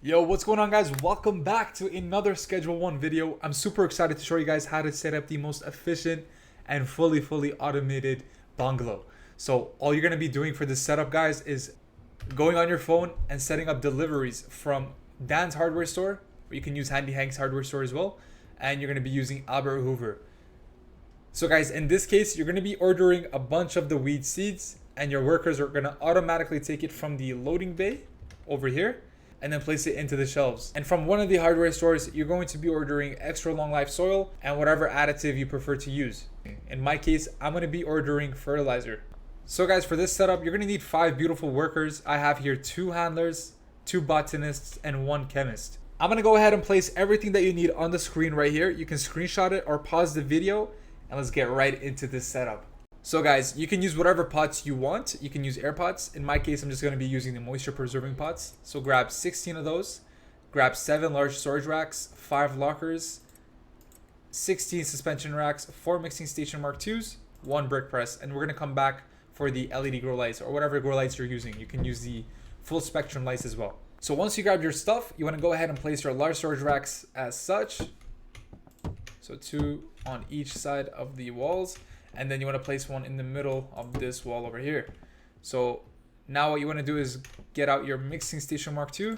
Yo, what's going on, guys? Welcome back to another Schedule 1 video. I'm super excited to show you guys how to set up the most efficient and fully automated bungalow. So all you're going to be doing for this setup, guys, is going on your phone and setting up deliveries from Dan's hardware store, or you can use Handy Hank's hardware store as well, and you're going to be using Albert Hoover. So guys, in this case, you're going to be ordering a bunch of the weed seeds, and your workers are going to automatically take it from the loading bay over here and then place it into the shelves. And from one of the hardware stores, you're going to be ordering extra long life soil and whatever additive you prefer to use. In my case, I'm going to be ordering fertilizer. So guys, for this setup, you're going to need 5 beautiful workers. I have here 2 handlers, 2 botanists, and 1 chemist. I'm going to go ahead and place everything that you need on the screen right here. You can screenshot it or pause the video, and let's get right into this setup. So guys, you can use whatever pots you want. You can use air pots. In my case, I'm just going to be using the moisture preserving pots. So grab 16 of those, grab 7 large storage racks, 5 lockers, 16 suspension racks, 4 mixing station Mark IIs, 1 brick press, and we're going to come back for the LED grow lights or whatever grow lights you're using. You can use the full spectrum lights as well. So once you grab your stuff, you want to go ahead and place your large storage racks as such. So 2 on each side of the walls. And then you want to place one in the middle of this wall over here. So now what you want to do is get out your mixing station Mark II,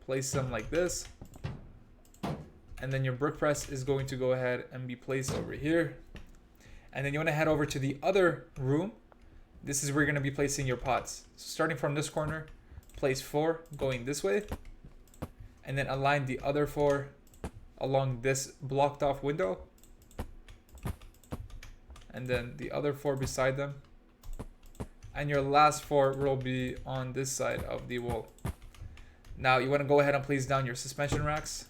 place them like this, and then your brick press is going to go ahead and be placed over here. And then you want to head over to the other room. This is where you're going to be placing your pots. So starting from this corner, place 4 going this way, and then align the other 4 along this blocked off window, and then the other 4 beside them, and your last 4 will be on this side of the wall. Now you want to go ahead and place down your suspension racks.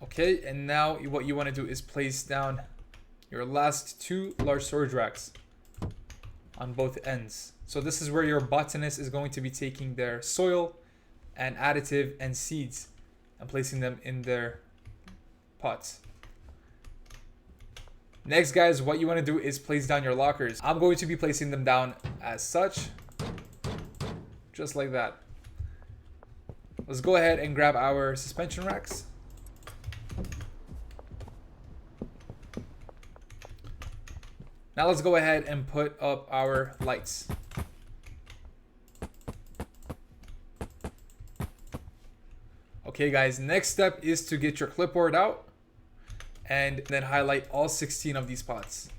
Okay, and now what you want to do is place down your last 2 large storage racks on both ends. So this is where your botanist is going to be taking their soil and additive and seeds and placing them in their pots. Next, guys, what you want to do is place down your lockers. I'm going to be placing them down as such, just like that. Let's go ahead and grab our suspension racks. Now let's go ahead and put up our lights. Okay, guys, next step is to get your clipboard out and then highlight all 16 of these pots.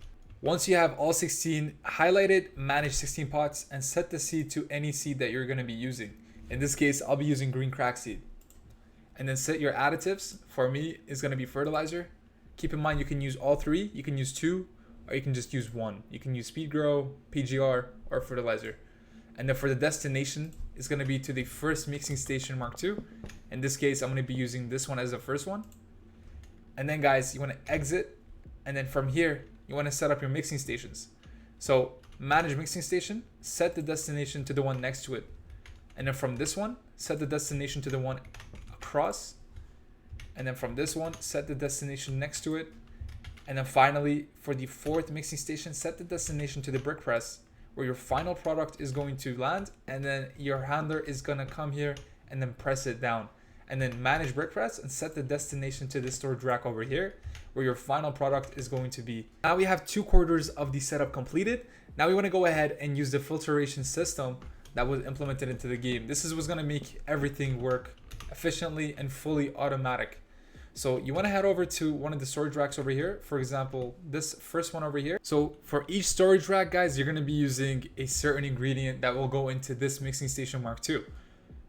Once you have all 16 highlighted, manage 16 pots and set the seed to any seed that you're going to be using. In this case, I'll be using green crack seed. And then set your additives. For me, it's going to be fertilizer. Keep in mind you can use all 3, you can use 2, or you can just use 1. You can use speed grow, PGR, or fertilizer. And then for the destination, it's going to be to the first mixing station Mark II. In this case, I'm going to be using this one as the first one. And then, guys, you want to exit, and then from here you want to set up your mixing stations. So manage mixing station, set the destination to the one next to it, and then from this one set the destination to the one across, and then from this one set the destination next to it, and then finally for the 4th mixing station set the destination to the brick press where your final product is going to land, and then your handler is going to come here and then press it down. And then manage brick press and set the destination to this storage rack over here where your final product is going to be. Now we have 2/4 of the setup completed. Now we want to go ahead and use the filtration system that was implemented into the game. This is what's going to make everything work efficiently and fully automatic. So you want to head over to one of the storage racks over here. For example, this first one over here. So for each storage rack, guys, you're going to be using a certain ingredient that will go into this mixing station Mark II.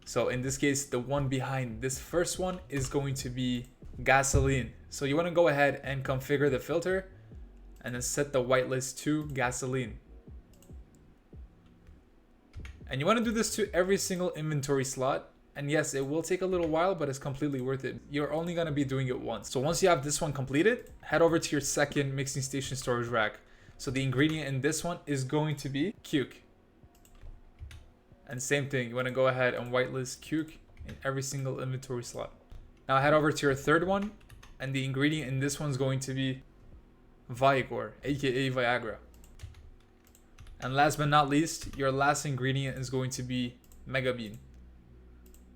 So in this case, the one behind this first one is going to be gasoline. So you want to go ahead and configure the filter and then set the whitelist to gasoline. And you want to do this to every single inventory slot. And yes, it will take a little while, but it's completely worth it. You're only going to be doing it once. So once you have this one completed, head over to your second mixing station storage rack. So the ingredient in this one is going to be cuke. And same thing, you want to go ahead and whitelist cuke in every single inventory slot. Now head over to your third one, and the ingredient in this one is going to be Viagra, aka Viagra. And last but not least, your last ingredient is going to be mega bean.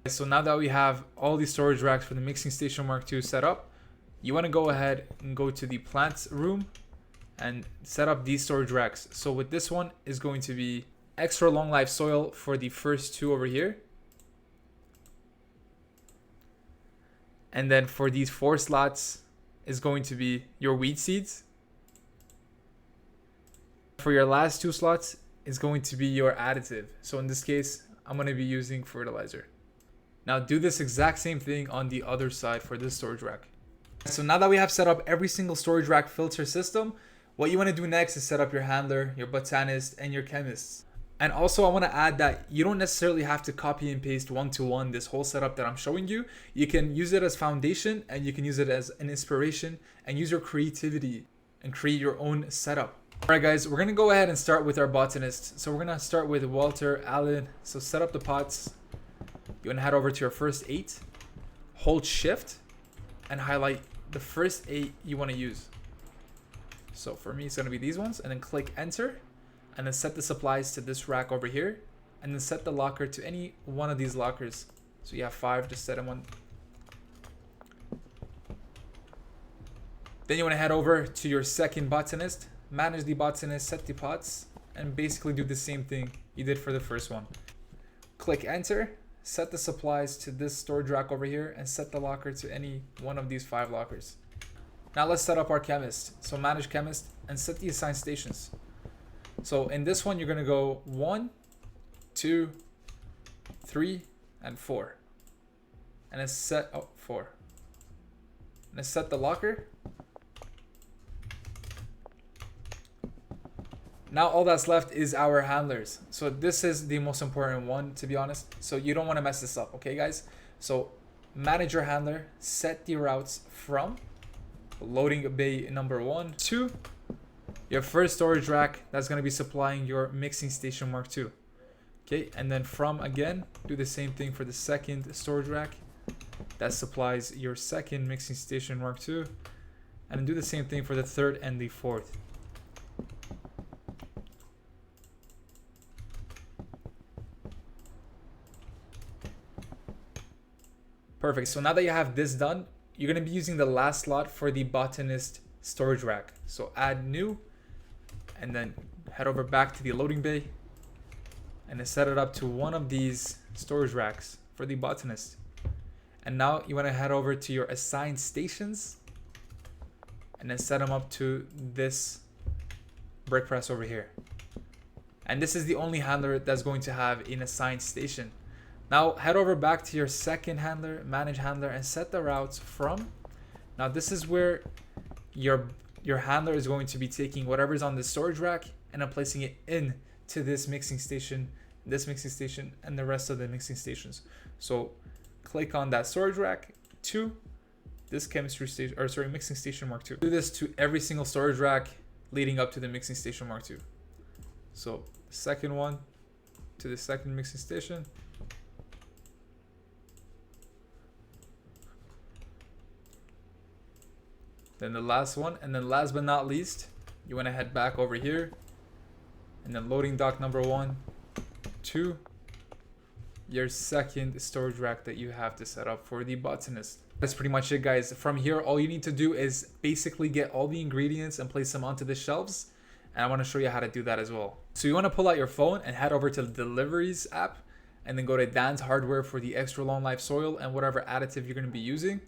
So now that we have all these storage racks for the mixing station Mark II set up, you want to go ahead and go to the plants room and set up these storage racks. So with this one is going to be extra long life soil for the first two over here. And then for these 4 slots is going to be your weed seeds. For your last 2 slots is going to be your additive. So in this case, I'm going to be using fertilizer. Now do this exact same thing on the other side for this storage rack. So now that we have set up every single storage rack filter system, what you want to do next is set up your handler, your botanist, and your chemists. And also I want to add that you don't necessarily have to copy and paste one-to-one this whole setup that I'm showing you. You can use it as foundation and you can use it as an inspiration and use your creativity and create your own setup. Alright guys, we're going to go ahead and start with our botanist. So we're going to start with Walter Allen. So set up the pots. You want to head over to your first 8, hold shift and highlight the first 8 you want to use. So for me it's going to be these ones, and then click enter and then set the supplies to this rack over here and then set the locker to any one of these lockers. So you have 5, just set them on. Then you want to head over to your second botanist, manage the botanist, set the pots, and basically do the same thing you did for the first one. Click enter, set the supplies to this storage rack over here, and set the locker to any one of these 5 lockers. Now let's set up our chemist. So manage chemist and set the assigned stations. So in this one, you're going to go 1, 2, 3, and 4. And then set, 4. And then set the locker. Now all that's left is our handlers. So this is the most important one, to be honest. So you don't want to mess this up, okay guys? So manage your handler, set the routes from loading bay number 1 to your first storage rack that's going to be supplying your mixing station Mark II. Okay, and then from again, do the same thing for the second storage rack that supplies your second mixing station Mark II. And do the same thing for the third and the fourth. Perfect. So now that you have this done, you're going to be using the last slot for the botanist storage rack. So add new and then head over back to the loading bay and then set it up to one of these storage racks for the botanist. And now you want to head over to your assigned stations and then set them up to this brick press over here. And this is the only handler that's going to have an assigned station. Now head over back to your second handler, manage handler, and set the routes from. Now this is where your handler is going to be taking whatever's on the storage rack and then placing it in to this mixing station, and the rest of the mixing stations. So click on that storage rack to this chemistry station, or sorry, mixing station Mark II. Do this to every single storage rack leading up to the mixing station Mark II. So the second one to the second mixing station. Then the last one, and then last but not least, you want to head back over here and then loading dock number 1 to your second storage rack that you have to set up for the botanist. That's pretty much it, guys. From here, all you need to do is basically get all the ingredients and place them onto the shelves, and I want to show you how to do that as well. So you want to pull out your phone and head over to the deliveries app and then go to Dan's Hardware for the extra long life soil and whatever additive you're going to be using.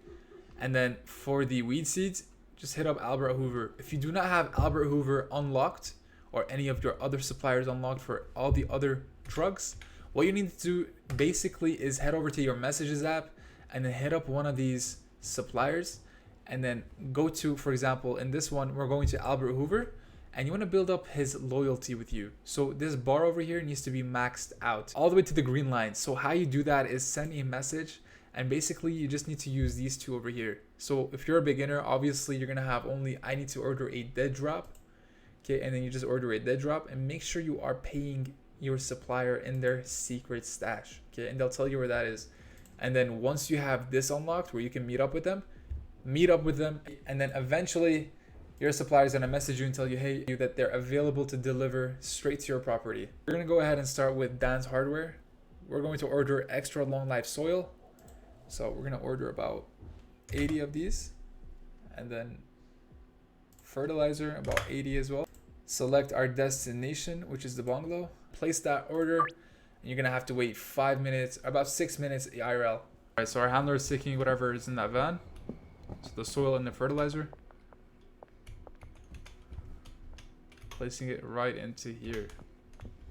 And then for the weed seeds, just hit up Albert Hoover. If you do not have Albert Hoover unlocked or any of your other suppliers unlocked for all the other drugs, what you need to do basically is head over to your messages app and then hit up one of these suppliers and then go to, for example, in this one, we're going to Albert Hoover, and you want to build up his loyalty with you. So this bar over here needs to be maxed out all the way to the green line. So how you do that is send a message, and basically you just need to use these two over here. So if you're a beginner, obviously you're gonna have only, I need to order a dead drop, okay, and then you just order a dead drop, and make sure you are paying your supplier in their secret stash, okay, and they'll tell you where that is. And then once you have this unlocked where you can meet up with them, and then eventually your supplier is going to message you and tell you, hey, that they're available to deliver straight to your property. We're going to go ahead and start with Dan's Hardware. We're going to order extra long life soil. So we're going to order about 80 of these, and then fertilizer about 80 as well. Select our destination, which is the bungalow. Place that order, and you're going to have to wait 5 minutes, about 6 minutes IRL. All right, so our handler is taking whatever is in that van. So the soil and the fertilizer. Placing it right into here.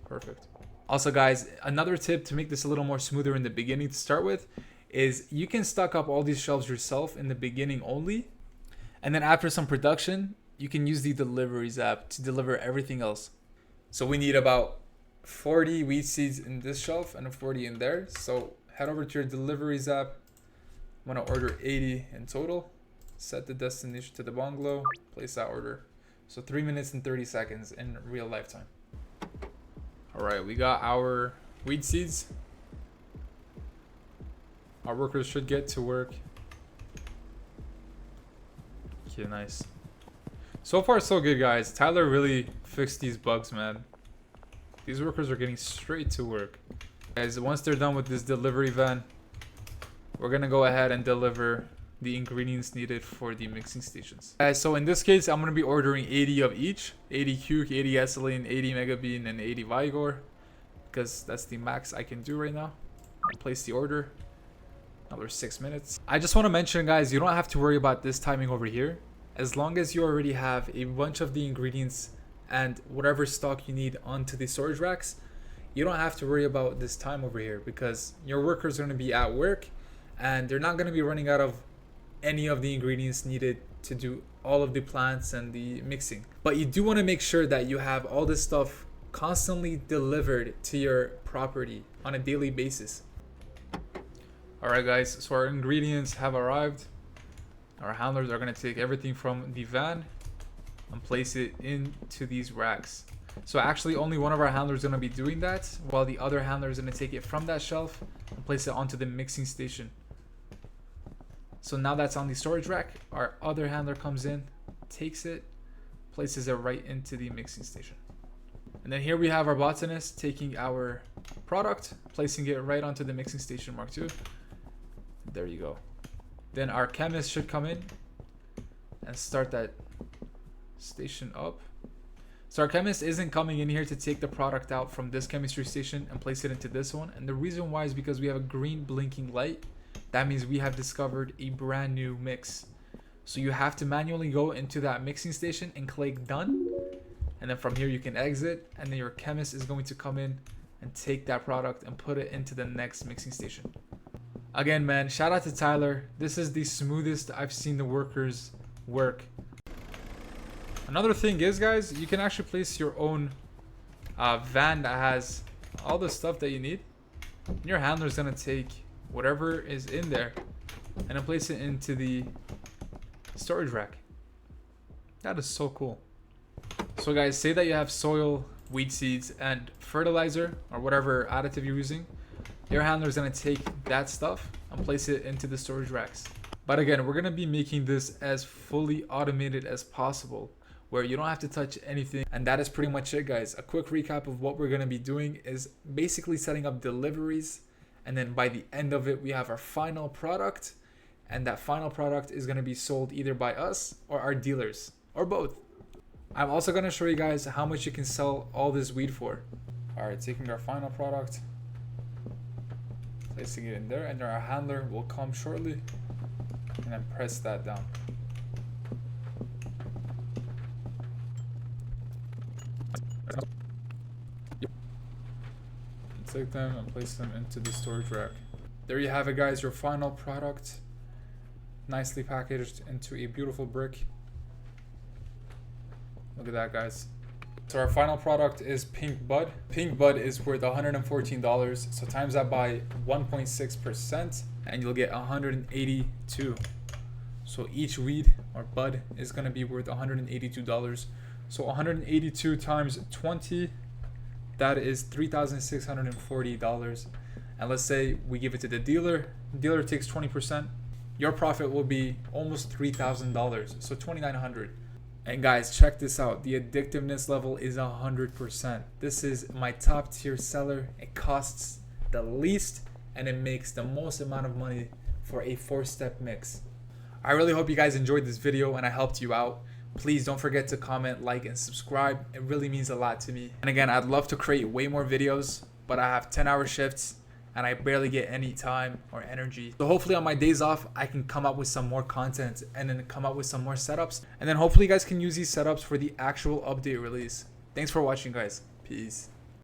Perfect. Also guys, another tip to make this a little more smoother in the beginning to start with is you can stock up all these shelves yourself in the beginning only. And then after some production, you can use the deliveries app to deliver everything else. So we need about 40 wheat seeds in this shelf and 40 in there. So head over to your deliveries app. I'm gonna order 80 in total. Set the destination to the bungalow, place that order. So 3 minutes and 30 seconds in real lifetime. All right, we got our wheat seeds. Our workers should get to work. Okay, nice. So far, so good, guys. Tyler really fixed these bugs, man. These workers are getting straight to work. Guys, once they're done with this delivery van, we're gonna go ahead and deliver the ingredients needed for the mixing stations. Guys, so in this case, I'm gonna be ordering 80 of each. 80 Cuke, 80 Ethylene, 80 Megabean, and 80 Vigor, because that's the max I can do right now. Place the order. Another 6 minutes. I just want to mention, guys, you don't have to worry about this timing over here. As long as you already have a bunch of the ingredients and whatever stock you need onto the storage racks, you don't have to worry about this time over here, because your workers are going to be at work and they're not going to be running out of any of the ingredients needed to do all of the plants and the mixing. But you do want to make sure that you have all this stuff constantly delivered to your property on a daily basis. Alright guys, so our ingredients have arrived. Our handlers are going to take everything from the van and place it into these racks. So actually only one of our handlers is going to be doing that, while the other handler is going to take it from that shelf and place it onto the mixing station. So now that's on the storage rack, our other handler comes in, takes it, places it right into the mixing station. And then here we have our botanist taking our product, placing it right onto the mixing station Mark II. There you go. Then our chemist should come in and start that station up. So our chemist isn't coming in here to take the product out from this chemistry station and place it into this one. And the reason why is because we have a green blinking light. That means we have discovered a brand new mix. So you have to manually go into that mixing station and click done. And then from here you can exit, and then your chemist is going to come in and take that product and put it into the next mixing station. Again, man, shout out to Tyler. This is the smoothest I've seen the workers work. Another thing is, guys, you can actually place your own van that has all the stuff that you need. And your handler is going to take whatever is in there and then place it into the storage rack. That is so cool. So guys, say that you have soil, wheat seeds, and fertilizer, or whatever additive you're using. Your handler is going to take that stuff and place it into the storage racks. But again, we're going to be making this as fully automated as possible, where you don't have to touch anything. And that is pretty much it, guys. A quick recap of what we're going to be doing is basically setting up deliveries. And then by the end of it, we have our final product. And that final product is going to be sold either by us or our dealers, or both. I'm also going to show you guys how much you can sell all this weed for. All right, taking our final product, placing it in there, and our handler will come shortly and then press that down. Take them and place them into the storage rack. There you have it, guys, your final product, nicely packaged into a beautiful brick. Look at that, guys. So our final product is Pink Bud. Pink Bud is worth $114. So times that by 1.6% and you'll get 182. So each weed or bud is going to be worth $182. So 182 times 20, that is $3,640. And let's say we give it to the dealer takes 20%. Your profit will be almost $3,000, so $2,900. And guys, check this out. The addictiveness level is 100%. This is my top tier seller. It costs the least and it makes the most amount of money for a 4-step mix. I really hope you guys enjoyed this video and I helped you out. Please don't forget to comment, like, and subscribe. It really means a lot to me. And again, I'd love to create way more videos, but I have 10-hour shifts and I barely get any time or energy. So hopefully on my days off, I can come up with some more content and then come up with some more setups. And then hopefully you guys can use these setups for the actual update release. Thanks for watching, guys. Peace.